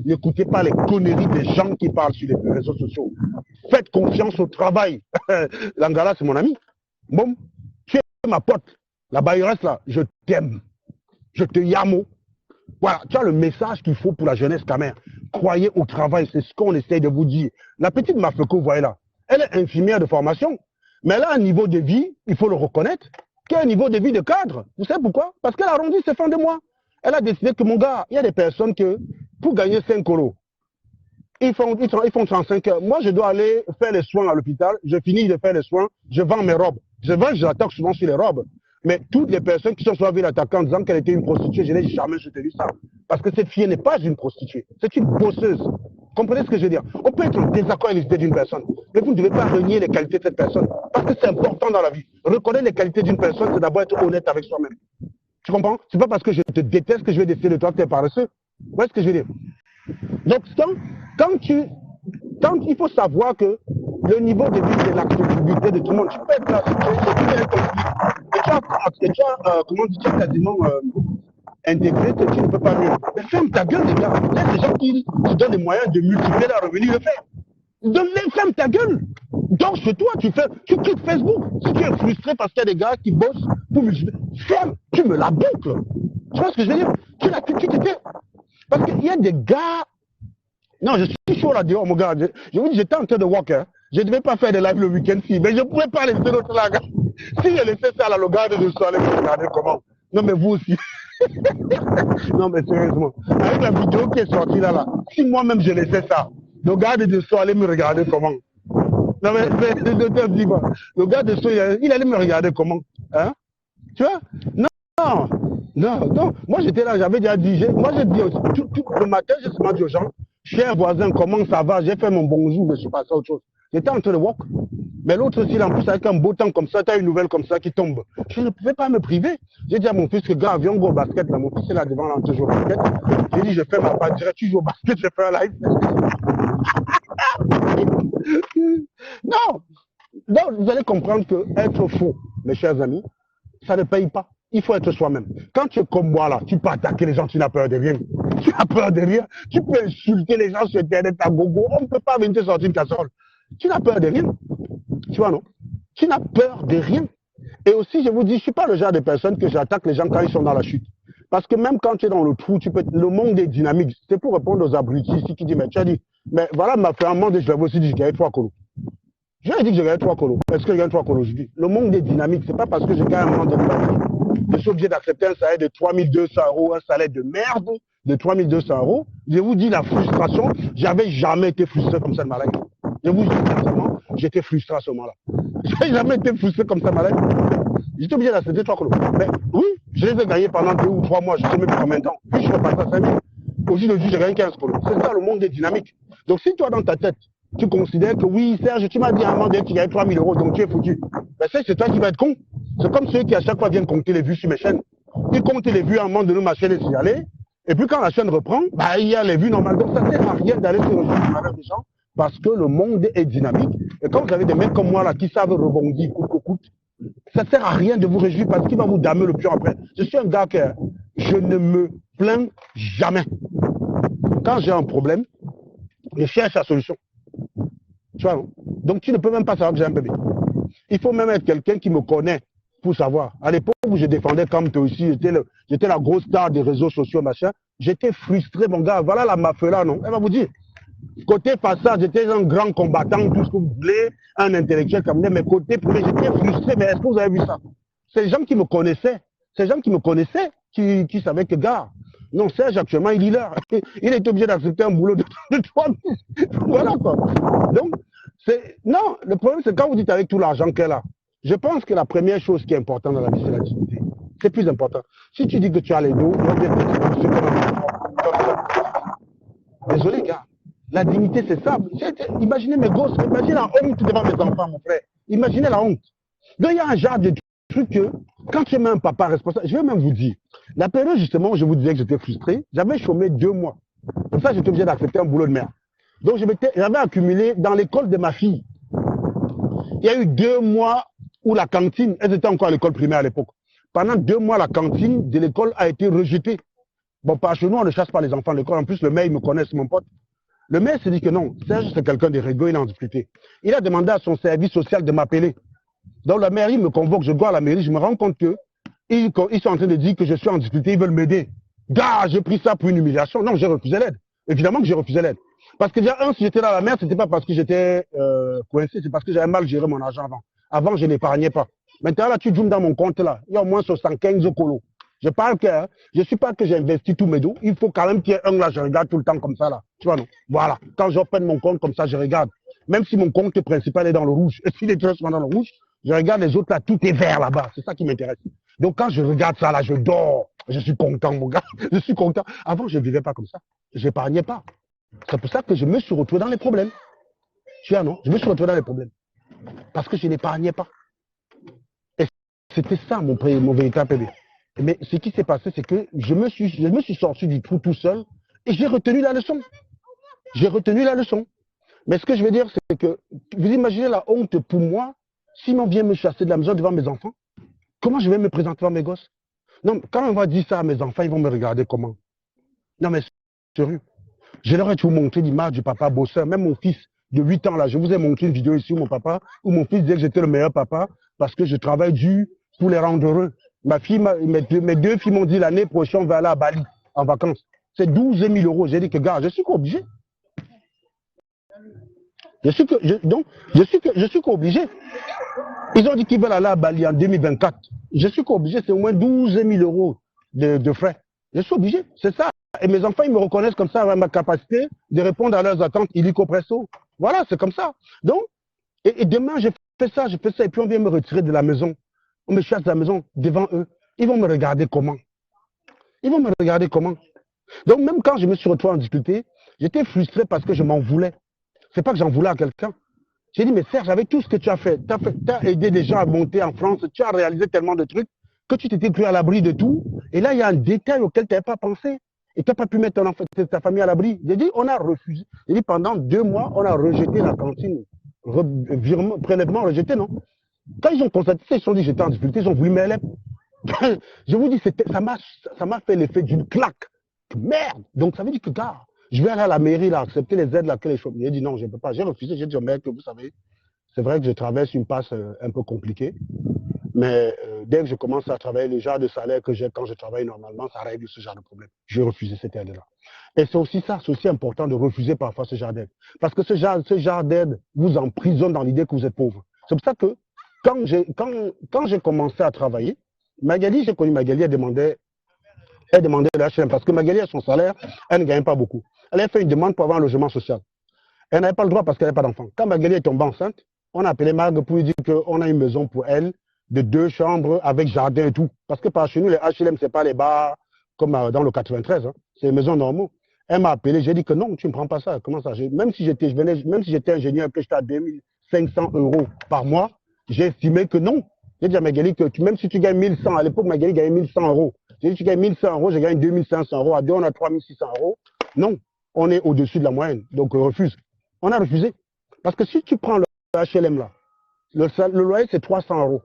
n'écoutez pas les conneries des gens qui parlent sur les réseaux sociaux. Faites confiance au travail. Langala, c'est mon ami. Bon, tu es ma pote. La bailleresse là, je t'aime. Je te yamo. Voilà, tu as le message qu'il faut pour la jeunesse camère. Croyez au travail, c'est ce qu'on essaye de vous dire. La petite Mafeko, vous voyez là, elle est infirmière de formation, mais elle a un niveau de vie, il faut le reconnaître, qui est un niveau de vie de cadre. Vous savez pourquoi? Parce qu'elle a arrondi ses fins de mois. Elle a décidé que mon gars, il y a des personnes que, pour gagner 5 euros, ils font 35 heures. Moi, je dois aller faire les soins à l'hôpital, je finis de faire les soins, je vends mes robes. Je l'attaque souvent sur les robes. Mais toutes les personnes qui sont soit l'attaquer en disant qu'elle était une prostituée, je n'ai jamais soutenu ça. Parce que cette fille n'est pas une prostituée, c'est une bosseuse. Comprenez ce que je veux dire? On peut être en désaccord avec l'idée d'une personne, mais vous ne devez pas renier les qualités de cette personne. Parce que c'est important dans la vie. Reconnaître les qualités d'une personne, c'est d'abord être honnête avec soi-même. Tu comprends? C'est pas parce que je te déteste que je vais décider de toi que tu es paresseux. Vous voyez ce que je veux dire? Donc, quand il faut savoir que le niveau de vie de l'activité de tout le monde, tu peux être là, tu as quasiment intégré que tu ne peux pas mieux. Mais ferme ta gueule, les gars. Laisse les gens qui te donnent les moyens de multiplier leur revenu le faire. Donne-les, ferme ta gueule. Donc, chez toi, tu quittes Facebook. Si tu es frustré parce qu'il y a des gars qui bossent pour multiplier, ferme, tu me la boucles. Tu vois ce que je veux dire? Tu t'étais. Parce qu'il y a des gars. Non, je suis chaud là dehors, mon gars. Je vous dis, j'étais en train de walk. Hein. Je ne devais pas faire de live le week-end-ci, mais je ne pouvais pas laisser l'autre là, gars. Si je laissais ça là, le gars de soir, allez me regarder comment. Non, mais vous aussi. Non, mais sérieusement. Avec la vidéo qui est sortie là, si moi-même je laissais ça, le gars de soir allait me regarder comment. Non, mais le docteur dit quoi? Le gars de soir, il allait me regarder comment. Hein? Tu vois? Non. Moi, j'étais là, j'avais déjà dit, moi, j'ai dit, le matin, j'ai seulement dit aux gens, cher voisin, comment ça va? J'ai fait mon bonjour, mais je suis passé à autre chose. J'étais en train de walk. Mais l'autre aussi, en plus, avec un beau temps comme ça, tu as une nouvelle comme ça qui tombe. Je ne pouvais pas me priver. J'ai dit à mon fils que, gars, viens, on go au basket. Là. Mon fils est là devant, là, on joue au basket. J'ai dit, je fais ma part. Tu joues au basket, je fais un live. Non. Donc, vous allez comprendre que être faux, mes chers amis, ça ne paye pas. Il faut être soi-même. Quand tu es comme moi, là, tu peux attaquer les gens, tu n'as peur de rien. Tu n'as peur de rien. Tu peux insulter les gens sur Internet à gogo. On ne peut pas venir te sortir une casserole. Tu n'as peur de rien. Tu vois, non? Tu n'as peur de rien. Et aussi, je vous dis, je ne suis pas le genre de personne que j'attaque les gens quand ils sont dans la chute. Parce que même quand tu es dans le trou, le monde est dynamique. C'est pour répondre aux abrutis ici qui disent, mais tu as dit, mais voilà, m'a fait un monde et je l'avais aussi dit, j'ai gagné 3 colos. Je lui ai dit que j'ai gagné 3 colos. Est-ce que j'ai gagné 3 colos? Je dis, le monde est dynamique. C'est pas parce que j'ai gagné un monde de je suis obligé d'accepter un salaire de 3200 €, un salaire de merde de 3200 €. Je vous dis la frustration, j'avais jamais été frustré comme ça de ma life. Je vous dis sincèrement, j'étais frustré à ce moment-là. J'ai jamais été frustré comme ça de ma life. J'étais obligé d'accepter 3 colos. Mais oui, je les ai gagnés pendant 2 ou 3 mois, je ne sais même plus combien de temps. Puis je suis reparti à 5000. Aujourd'hui, j'ai gagné 15 colos. C'est ça, le monde est dynamique. Donc si toi, dans ta tête, tu considères que oui, Serge, tu m'as dit à un moment donné que tu gagnes 3000 €, donc tu es foutu. Ben, c'est toi qui vas être con. C'est comme ceux qui à chaque fois viennent compter les vues sur mes chaînes. Ils comptent les vues à un moment donné, ma chaîne est signalée. Et puis quand la chaîne reprend, bah, il y a les vues normales. Donc ça ne sert à rien d'aller sur le jeu des gens parce que le monde est dynamique. Et quand vous avez des mecs comme moi là qui savent rebondir coûte que coûte, ça ne sert à rien de vous réjouir parce qu'il va vous damer le pion après. Je suis un gars que je ne me plains jamais. Quand j'ai un problème, je cherche la solution. Tu vois, non? Donc tu ne peux même pas savoir que j'ai un bébé. Il faut même être quelqu'un qui me connaît pour savoir. À l'époque où je défendais comme toi aussi, j'étais la grosse star des réseaux sociaux, machin, j'étais frustré, mon gars. Voilà la mafia là, non? Elle va vous dire. Côté façade, j'étais un grand combattant, tout ce que vous voulez, un intellectuel comme moi, mais côté privé, j'étais frustré. Mais est-ce que vous avez vu ça? C'est les gens qui me connaissaient. C'est les gens qui me connaissaient qui savaient que, gars, non, Serge, actuellement, il est là. Il est obligé d'accepter un boulot de 3 000. Voilà quoi. Donc, non, le problème, c'est quand vous dites avec tout l'argent qu'elle a. Je pense que la première chose qui est importante dans la vie, c'est la dignité. C'est plus important. Si tu dis que tu as les dos, désolé, gars. La dignité, c'est ça. Imaginez mes gosses, imaginez la honte devant mes enfants, mon frère. Imaginez la honte. Donc, il y a un genre de truc que, quand tu mets un papa responsable, je vais même vous dire, la période justement où je vous disais que j'étais frustré, j'avais chômé 2 mois. Comme ça, j'étais obligé d'accepter un boulot de merde. Donc, j'avais accumulé dans l'école de ma fille. Il y a eu 2 mois où la cantine, elles étaient encore à l'école primaire à l'époque. Pendant 2 mois, la cantine de l'école a été rejetée. Bon, par chez nous, on ne chasse pas les enfants de l'école. En plus, le maire, il me connaît, c'est mon pote. Le maire s'est dit que non, Serge, c'est quelqu'un de rigolo, il est en difficulté. Il a demandé à son service social de m'appeler. Donc, la mairie me convoque, je dois à la mairie, je me rends compte qu'ils sont en train de dire que je suis en difficulté, ils veulent m'aider. Gars, j'ai pris ça pour une humiliation. Non, j'ai refusé l'aide. Évidemment que j'ai refusé l'aide. Parce que déjà, si j'étais dans la merde, c'était pas parce que j'étais coincé, c'est parce que j'avais mal géré mon argent avant. Avant, je n'épargnais pas. Maintenant, là, tu zoomes dans mon compte, là, il y a au moins 75 colos. Je parle que, je ne suis pas que j'ai investi tous mes dos. Il faut quand même qu'il y ait un là, je regarde tout le temps comme ça, là. Tu vois, non? Voilà. Quand j'open mon compte comme ça, je regarde. Même si mon compte principal est dans le rouge, et s'il est très souvent dans le rouge, je regarde les autres là, tout est vert là-bas. C'est ça qui m'intéresse. Donc, quand je regarde ça là, je dors. Je suis content, mon gars. Je suis content. Avant, je ne vivais pas comme ça. Je n'épargnais pas. C'est pour ça que je me suis retrouvé dans les problèmes. Tu vois, non? Je me suis retrouvé dans les problèmes. Parce que je n'épargnais pas. Et c'était ça, mon véritable bébé. Mais ce qui s'est passé, c'est que je me suis sorti du trou tout seul et j'ai retenu la leçon. J'ai retenu la leçon. Mais ce que je veux dire, c'est que vous imaginez la honte pour moi, si on vient me chasser de la maison devant mes enfants, comment je vais me présenter devant mes gosses? Non, quand on va dire ça à mes enfants, ils vont me regarder comment? Non, mais sérieux. Je leur ai toujours montré l'image du papa bosseur. Même mon fils de 8 ans, là, je vous ai montré une vidéo ici où mon papa, où mon fils disait que j'étais le meilleur papa parce que je travaille dur pour les rendre heureux. Mes 2 filles m'ont dit l'année prochaine, on va aller à Bali en vacances. C'est 12 000 €. J'ai dit que, gars, je suis obligé. Je suis obligé. Ils ont dit qu'ils veulent aller à Bali en 2024. Je suis obligé, c'est au moins 12 000 € de frais. Je suis obligé, c'est ça. Et mes enfants, ils me reconnaissent comme ça avec ma capacité de répondre à leurs attentes illico presto. Voilà, c'est comme ça. Donc, et demain, je fais ça, et puis on vient me retirer de la maison. On me chasse de la maison devant eux. Ils vont me regarder comment? Ils vont me regarder comment? Donc, même quand je me suis retrouvé en difficulté, j'étais frustré parce que je m'en voulais. C'est pas que j'en voulais à quelqu'un. J'ai dit, mais Serge, avec tout ce que tu as fait, tu as aidé des gens à monter en France, tu as réalisé tellement de trucs que tu t'étais pris à l'abri de tout. Et là, il y a un détail auquel tu n'avais pas pensé. Et tu n'as pas pu mettre ta famille à l'abri. J'ai dit, on a refusé. J'ai dit, pendant 2 mois, on a rejeté la cantine. Virement, prélèvement rejeté, non? Quand ils ont constaté, ils se sont dit que j'étais en difficulté, ils ont voulu m'aider. Je vous dis, ça m'a fait l'effet d'une claque. Merde! Donc ça veut dire que, gars, je vais aller à la mairie, là, accepter les aides, là, que les choses. J'ai dit non, je ne peux pas. J'ai refusé. J'ai dit au maire que vous savez, c'est vrai que je traverse une passe un peu compliquée. Mais dès que je commence à travailler, le genre de salaire que j'ai quand je travaille normalement, ça règle ce genre de problème. Je refuse cette aide-là. Et c'est aussi ça, c'est aussi important de refuser parfois ce genre d'aide. Parce que ce genre d'aide vous emprisonne dans l'idée que vous êtes pauvre. C'est pour ça que quand j'ai commencé à travailler, Magali, j'ai connu Magali, elle demandait le HLM. Parce que Magali a son salaire, elle ne gagne pas beaucoup. Elle a fait une demande pour avoir un logement social. Elle n'avait pas le droit parce qu'elle n'avait pas d'enfant. Quand Magali est tombée enceinte, on a appelé Margue pour lui dire qu'on a une maison pour elle de 2 chambres avec jardin et tout. Parce que par chez nous, les HLM, ce n'est pas les bars comme dans le 93. Hein. C'est les maisons normaux. Elle m'a appelé, j'ai dit que non, tu ne me prends pas ça. Comment ça? Même si j'étais ingénieur et que j'étais à 2500 € par mois, j'ai estimé que non. J'ai dit à Magali que même si tu gagnes 1100, à l'époque, Magali gagnait 1100 €. J'ai dit tu gagnes 1100 €, je gagne 2500 €. À deux, on a 3600 €. Non, on est au-dessus de la moyenne. Donc, refuse. On a refusé. Parce que si tu prends le HLM là, le loyer c'est 300 €.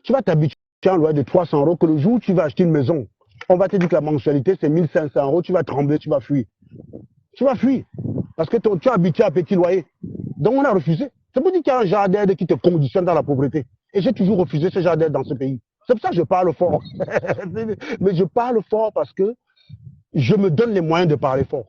Tu vas t'habituer à un loyer de 300 € que le jour où tu vas acheter une maison, on va te dire que la mensualité c'est 1500 €, tu vas trembler, tu vas fuir. Tu vas fuir. Parce que tu es habitué à un petit loyer. Donc on a refusé. C'est pour dire qu'il y a un genre d'aide qui te conditionne dans la pauvreté. Et j'ai toujours refusé ce genre d'aide dans ce pays. C'est pour ça que je parle fort. Mais je parle fort parce que je me donne les moyens de parler fort.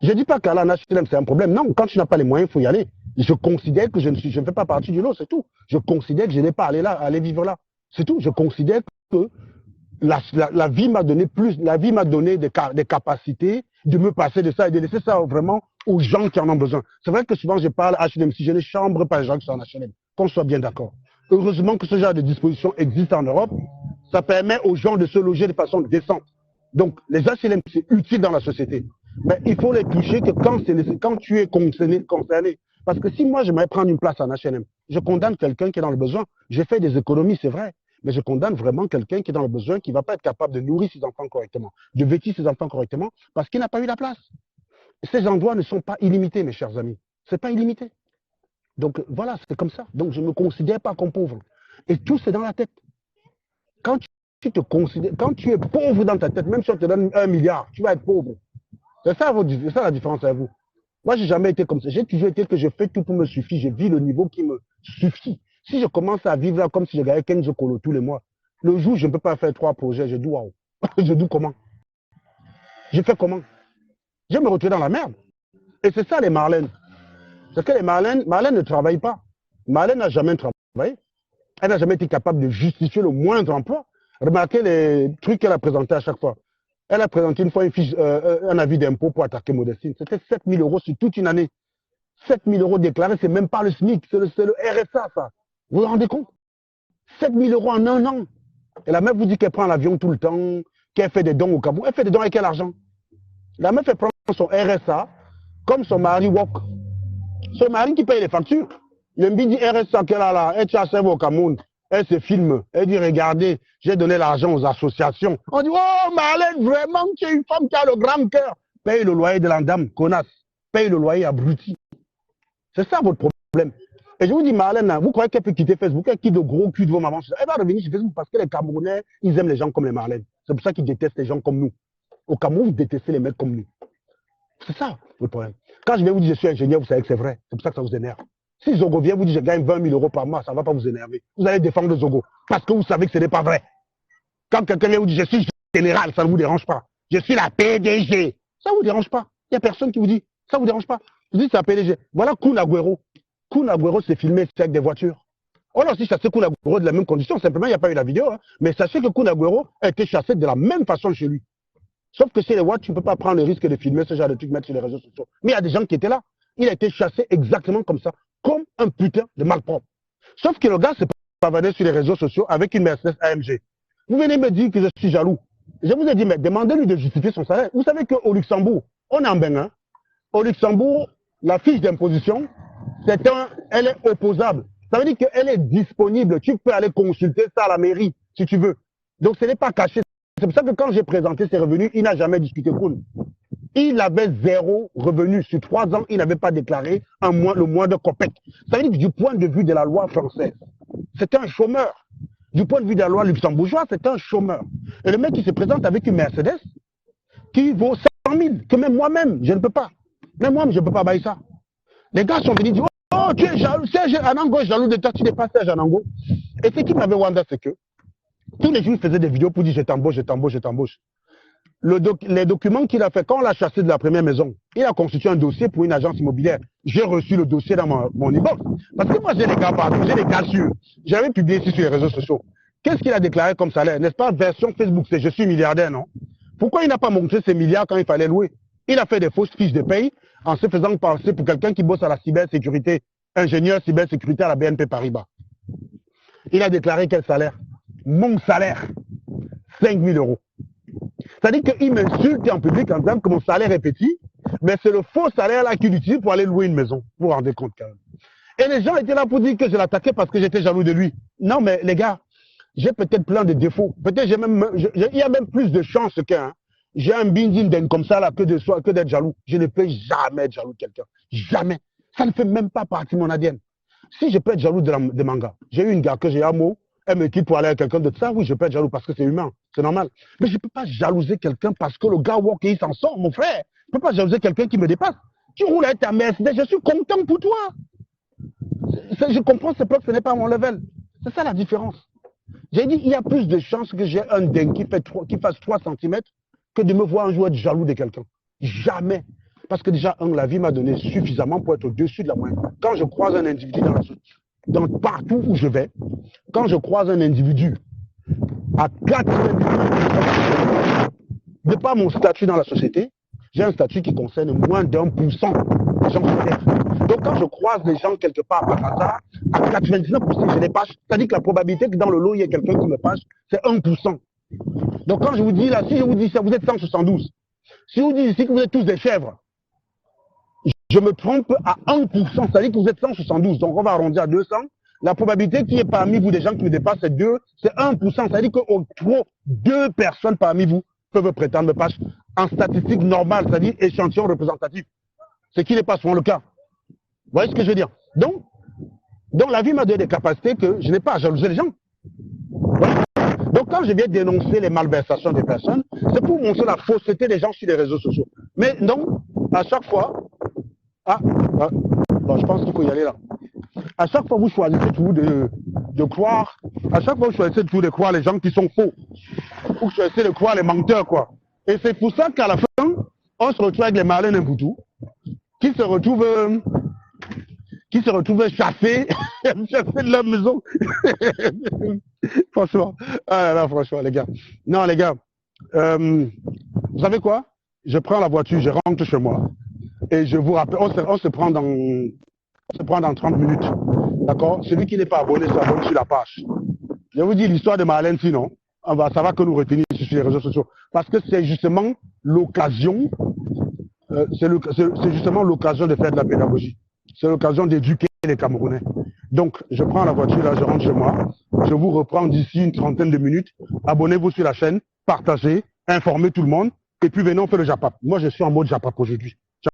Je ne dis pas qu'à la HLM c'est un problème. Non, quand tu n'as pas les moyens, il faut y aller. Je considère que je ne fais pas partie du lot, c'est tout. Je considère que je n'ai pas à aller là, à aller vivre là. C'est tout. Je considère que la vie m'a donné des capacités de me passer de ça et de laisser ça vraiment aux gens qui en ont besoin. C'est vrai que souvent je parle HLM, si je ne chambre pas les gens qui sont en HLM, qu'on soit bien d'accord. Heureusement que ce genre de disposition existe en Europe, ça permet aux gens de se loger de façon décente. Donc les HLM, c'est utile dans la société. Mais il faut les toucher que quand tu es concerné. Parce que si moi je vais prendre une place en HLM, je condamne quelqu'un qui est dans le besoin. J'ai fait des économies, c'est vrai. Mais je condamne vraiment quelqu'un qui est dans le besoin, qui ne va pas être capable de nourrir ses enfants correctement, de vêtir ses enfants correctement, parce qu'il n'a pas eu la place. Ces endroits ne sont pas illimités, mes chers amis. Ce n'est pas illimité. Donc voilà, c'est comme ça. Donc je ne me considère pas comme pauvre. Et tout, c'est dans la tête. Quand tu es pauvre dans ta tête, même si on te donne 1 milliard, tu vas être pauvre. C'est ça la différence avec vous. Moi, je n'ai jamais été comme ça. J'ai toujours été que je fais tout pour me suffire. Je vis le niveau qui me suffit. Si je commence à vivre là comme si je gagnais 15 Kolo tous les mois, le jour où je ne peux pas faire 3 projets, je dis waouh. Je dis comment? Je fais comment? Je me retrouve dans la merde. Et c'est ça les Marlènes. C'est que les Marlènes ne travaillent pas. Marlène n'a jamais travaillé. Elle n'a jamais été capable de justifier le moindre emploi. Remarquez les trucs qu'elle a présentés à chaque fois. Elle a présenté une fois un avis d'impôt pour attaquer Modestine. C'était 7 000 € sur toute une année. 7 000 € déclarés, c'est même pas le SMIC, c'est le RSA, ça. Vous vous rendez compte? 7 000 € en un an. Et la meuf vous dit qu'elle prend l'avion tout le temps, qu'elle fait des dons au Cameroun. Elle fait des dons avec quel argent? La meuf, elle prend son RSA comme son mari walk. Son mari qui paye les factures. Le mbi dit RSA qu'elle a là, elle tient au Cameroun. Elle se filme. Elle dit, regardez, j'ai donné l'argent aux associations. On dit, oh Marlène, vraiment, tu es une femme qui a le grand cœur. Paye le loyer de l'endame, connasse. Paye le loyer abruti. C'est ça votre problème. Et je vous dis, Marlène, vous croyez qu'elle peut quitter Facebook? Elle quitte le gros cul de vos mamans. Elle va revenir sur Facebook parce que les Camerounais, ils aiment les gens comme les Marlène. C'est pour ça qu'ils détestent les gens comme nous. Au Cameroun, vous détestez les mecs comme nous. C'est ça le problème. Quand je vais vous dire je suis ingénieur, vous savez que c'est vrai. C'est pour ça que ça vous énerve. Si Zogo vient vous dire je gagne 20 000 € par mois, ça ne va pas vous énerver. Vous allez défendre Zogo parce que vous savez que ce n'est pas vrai. Quand quelqu'un vient vous dire je suis général, ça ne vous dérange pas. Je suis la PDG. Ça ne vous dérange pas. Il n'y a personne qui vous dit ça ne vous dérange pas. Vous dites c'est la PDG. Voilà Kun Agüero. Kun Agüero s'est filmé avec des voitures. On a aussi chassé Kun Agüero de la même condition. Simplement, il n'y a pas eu la vidéo. Hein. Mais sachez que Kun Agüero a été chassé de la même façon chez lui. Sauf que chez les voitures, tu ne peux pas prendre le risque de filmer ce genre de trucs, mettre sur les réseaux sociaux. Mais il y a des gens qui étaient là. Il a été chassé exactement comme ça. Comme un putain de malpropre. Sauf que le gars s'est pavadé sur les réseaux sociaux avec une Mercedes AMG. Vous venez me dire que je suis jaloux. Je vous ai dit, mais demandez-lui de justifier son salaire. Vous savez qu'au Luxembourg, on est en Bénin. Au Luxembourg, la fiche d'imposition, elle est opposable. Ça veut dire qu'elle est disponible. Tu peux aller consulter ça à la mairie, si tu veux. Donc, ce n'est pas caché. C'est pour ça que quand j'ai présenté ses revenus, il n'a jamais discuté Kun. Il avait 0 revenu. Sur 3 ans, il n'avait pas déclaré le mois de COPEC. Ça veut dire que du point de vue de la loi française, c'était un chômeur. Du point de vue de la loi luxembourgeoise, c'était un chômeur. Et le mec qui se présente avec une Mercedes qui vaut 100 000, que même moi-même, je ne peux pas. Même moi, je ne peux pas bailler ça. Les gars sont venus dire, oh, tu es jaloux, Serge Anango est jaloux de toi, tu n'es pas Serge Anango. Et ce qui m'avait wonder, c'est que tous les jours, il faisait des vidéos pour dire je t'embauche, je t'embauche, je t'embauche. Les documents qu'il a fait, quand on l'a chassé de la première maison, il a constitué un dossier pour une agence immobilière. J'ai reçu le dossier dans mon inbox. Parce que moi, j'ai les gars partout, j'ai les gars sûrs. J'avais publié ici sur les réseaux sociaux. Qu'est-ce qu'il a déclaré comme salaire? N'est-ce pas, version Facebook, c'est je suis milliardaire, non? Pourquoi il n'a pas montré ses milliards quand il fallait louer? Il a fait des fausses fiches de paye en se faisant passer pour quelqu'un qui bosse à la cybersécurité, ingénieur cybersécurité à la BNP Paribas. Il a déclaré quel salaire? Mon salaire, 5 000 euros. C'est-à-dire qu'il m'insulte en public en disant que mon salaire est petit, mais c'est le faux salaire là qu'il utilise pour aller louer une maison. Vous vous rendez compte quand même. Et les gens étaient là pour dire que je l'attaquais parce que j'étais jaloux de lui. Non, mais les gars, j'ai peut-être plein de défauts. Peut-être il y a même plus de chances qu'un. J'ai un binding comme ça là que d'être jaloux. Je ne peux jamais être jaloux de quelqu'un. Jamais. Ça ne fait même pas partie de mon ADN. Si je peux être jaloux de manga, j'ai eu une gars que j'ai un mot, elle me quitte pour aller avec quelqu'un d'autre. Ça, oui, je peux être jaloux parce que c'est humain, c'est normal. Mais je ne peux pas jalouser quelqu'un parce que le gars walk il s'en sort, mon frère. Je ne peux pas jalouser quelqu'un qui me dépasse. Tu roules avec ta Mercedes, je suis content pour toi. Je comprends, c'est pas que ce n'est pas mon level. C'est ça la différence. J'ai dit, il y a plus de chances que j'ai un dingue qui fasse 3 cm que de me voir un jour être jaloux de quelqu'un. Jamais. Parce que déjà, la vie m'a donné suffisamment pour être au-dessus de la moyenne. Quand je croise un individu partout où je vais, quand je croise un individu à 90% de par mon statut dans la société, j'ai un statut qui concerne moins d'1% des gens sur Terre. Donc quand je croise des gens quelque part par hasard, à 99% je les passe. C'est-à-dire que la probabilité que dans le lot il y ait quelqu'un qui me passe, c'est 1%. Donc quand je vous dis là, si je vous dis ça, vous êtes 172. Si je vous dis ici que vous êtes tous des chèvres, je me trompe à 1%, c'est-à-dire que vous êtes 172, donc on va arrondir à 200. La probabilité qu'il y ait parmi vous des gens qui me dépassent, c'est 1%, c'est-à-dire qu'au trop, 2 personnes parmi vous peuvent prétendre me passer en statistique normale, c'est-à-dire échantillon représentatif, ce qui n'est pas souvent le cas. Vous voyez ce que je veux dire? Donc la vie m'a donné des capacités que je n'ai pas à jalouser les gens. Voilà. Donc quand je viens dénoncer les malversations des personnes, c'est pour montrer la fausseté des gens sur les réseaux sociaux. Mais non, à chaque fois, bon, je pense qu'il faut y aller là. À chaque fois, vous choisissez toujours de croire, à chaque fois, vous choisissez toujours de croire les gens qui sont faux. Vous choisissez de croire les menteurs, quoi. Et c'est pour ça qu'à la fin, on se retrouve avec les malins Mboutou, qui se retrouvent chassés, chassés de leur maison. Franchement, franchement, les gars. Non, les gars, vous savez quoi? Je prends la voiture, je rentre chez moi. Et je vous rappelle, on se prend dans 30 minutes. D'accord? Celui qui n'est pas abonné s'abonne sur la page. Je vous dis l'histoire de Marlène, sinon, ça va que nous retenir sur les réseaux sociaux. Parce que c'est justement l'occasion, c'est justement l'occasion de faire de la pédagogie. C'est l'occasion d'éduquer les Camerounais. Donc, je prends la voiture, là, je rentre chez moi. Je vous reprends d'ici une trentaine de minutes. Abonnez-vous sur la chaîne, partagez, informez tout le monde. Et puis, venez, on fait le Japap. Moi, je suis en mode Japap aujourd'hui.